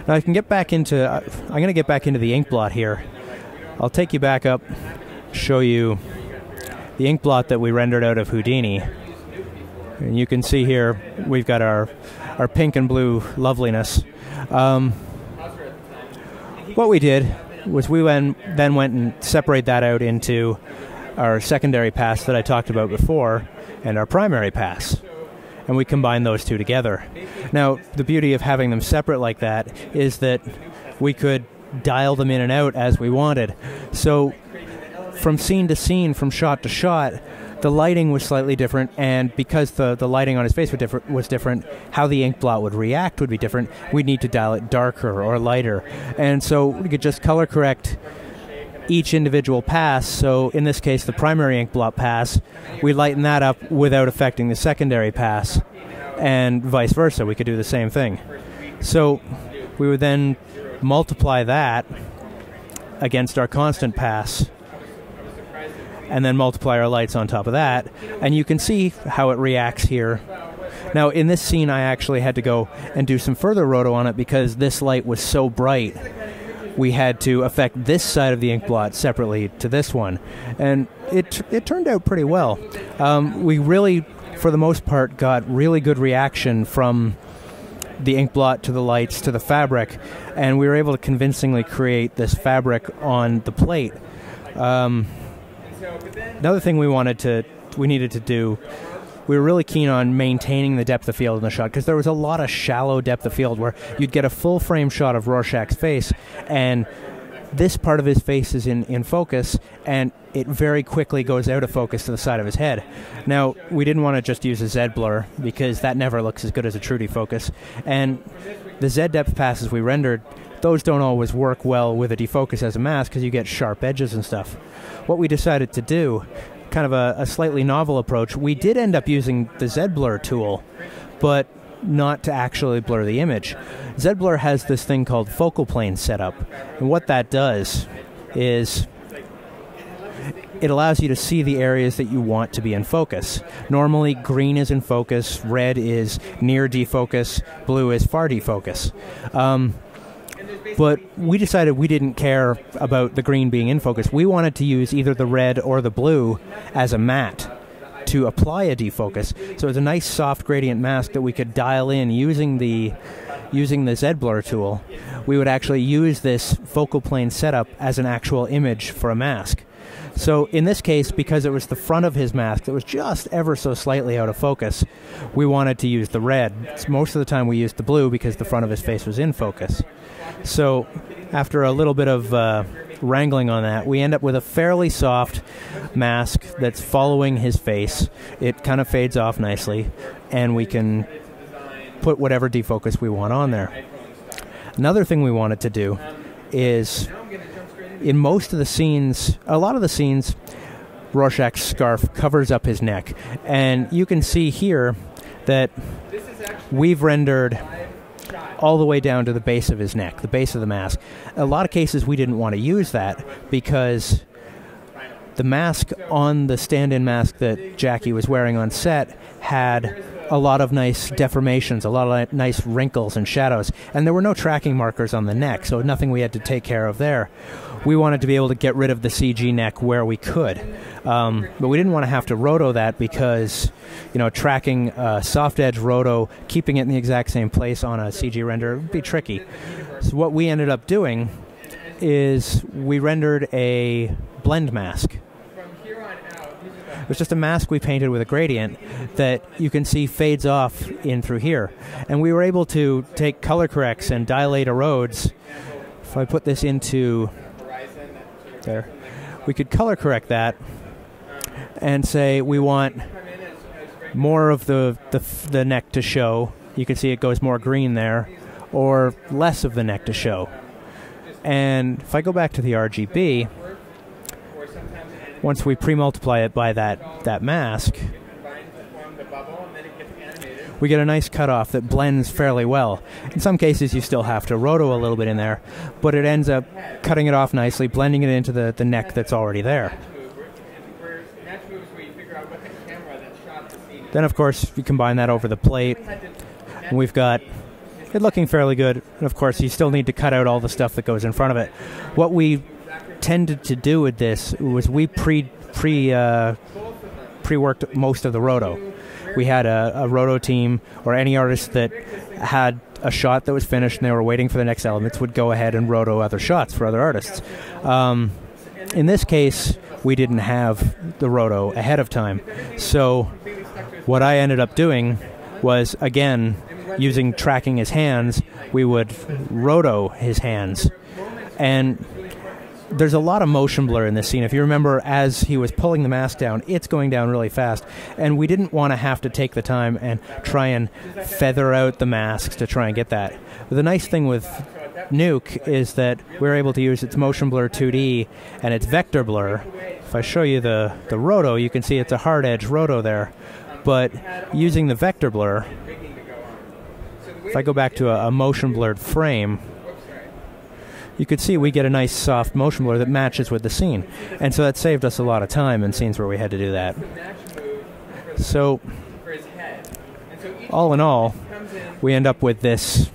Now I can get back into, I'm going to get back into the ink blot here. I'll take you back up, show you the ink blot that we rendered out of Houdini. And you can see here we've got our pink and blue loveliness. What we did was we then went and separated that out into our secondary pass that I talked about before and our primary pass. And we combined those two together. Now, the beauty of having them separate like that is that we could dial them in and out as we wanted. So from scene to scene, from shot to shot, the lighting was slightly different, and because the lighting on his face was different, how the ink blot would react would be different. We'd need to dial it darker or lighter. And so we could just color correct each individual pass. So in this case, the primary ink blot pass, we lighten that up without affecting the secondary pass, and vice versa. We could do the same thing. So we would then multiply that against our constant pass, and then multiply our lights on top of that, and you can see how it reacts here. Now, in this scene, I actually had to go and do some further roto on it because this light was so bright. We had to affect this side of the ink blot separately to this one, and it turned out pretty well. We really, for the most part, got really good reaction from the ink blot to the lights to the fabric, and we were able to convincingly create this fabric on the plate. Another thing we needed to do, we were really keen on maintaining the depth of field in the shot, because there was a lot of shallow depth of field where you'd get a full frame shot of Rorschach's face, and this part of his face is in focus, and it very quickly goes out of focus to the side of his head. Now, we didn't want to just use a Z blur, because that never looks as good as a true defocus, and the Z depth passes we rendered, those don't always work well with a defocus as a mask, because you get sharp edges and stuff. What we decided to do, kind of a slightly novel approach, we did end up using the Z blur tool, but not to actually blur the image. Z blur has this thing called focal plane setup, and what that does is it allows you to see the areas that you want to be in focus. Normally, green is in focus, red is near defocus, blue is far defocus. But we decided we didn't care about the green being in focus. We wanted to use either the red or the blue as a matte to apply a defocus. So it's a nice soft gradient mask that we could dial in using the Z blur tool. We would actually use this focal plane setup as an actual image for a mask. So in this case, because it was the front of his mask that was just ever so slightly out of focus, we wanted to use the red. Most of the time we used the blue because the front of his face was in focus. So after a little bit of wrangling on that, we end up with a fairly soft mask that's following his face. It kind of fades off nicely, and we can put whatever defocus we want on there. Another thing we wanted to do is, in most of the scenes, a lot of the scenes, Rorschach's scarf covers up his neck. And you can see here that we've rendered all the way down to the base of his neck, the base of the mask. A lot of cases we didn't want to use that because the mask on the stand-in mask that Jackie was wearing on set had a lot of nice deformations, a lot of nice wrinkles and shadows, and there were no tracking markers on the neck, so nothing we had to take care of there. We wanted to be able to get rid of the CG neck where we could, but we didn't want to have to roto that because, you know, tracking soft edge roto, keeping it in the exact same place on a CG render would be tricky. So what we ended up doing is we rendered a blend mask. It was just a mask we painted with a gradient that you can see fades off in through here. And we were able to take color corrects and dilate erodes. If I put this into there, we could color correct that and say we want more of the neck to show. You can see it goes more green there, or less of the neck to show. And if I go back to the RGB, once we pre-multiply it by that mask, we get a nice cutoff that blends fairly well. In some cases, you still have to roto a little bit in there, but it ends up cutting it off nicely, blending it into the neck that's already there. Then, of course, we combine that over the plate, and we've got it looking fairly good. And of course, you still need to cut out all the stuff that goes in front of it. What we tended to do with this was we pre-worked most of the roto. We had a roto team, or any artist that had a shot that was finished and they were waiting for the next elements would go ahead and roto other shots for other artists. In this case, we didn't have the roto ahead of time. So what I ended up doing was, again, tracking his hands, we would roto his hands. And there's a lot of motion blur in this scene. If you remember, as he was pulling the mask down, it's going down really fast. And we didn't want to have to take the time and try and feather out the masks to try and get that. But the nice thing with Nuke is that we're able to use its motion blur 2D and its vector blur. If I show you the roto, you can see it's a hard edge roto there. But using the vector blur, if I go back to a motion blurred frame, you could see we get a nice soft motion blur that matches with the scene. And so that saved us a lot of time in scenes where we had to do that. So, all in all, we end up with this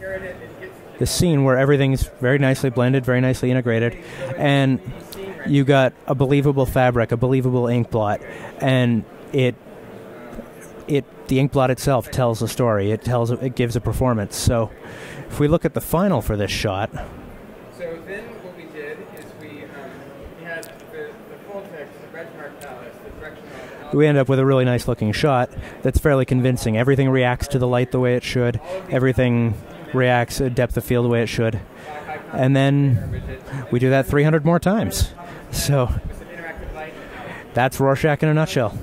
scene where everything's very nicely blended, very nicely integrated, and you got a believable fabric, a believable ink blot, and the ink blot itself tells a story. It gives a performance. So, if we look at the final for this shot, so then what we did is we had the full text, the benchmark palace, the directional. We end up with a really nice looking shot that's fairly convincing. Everything reacts to the light the way it should. Everything reacts to depth of field the way it should. And then we do that 300 more times. So that's Rorschach in a nutshell.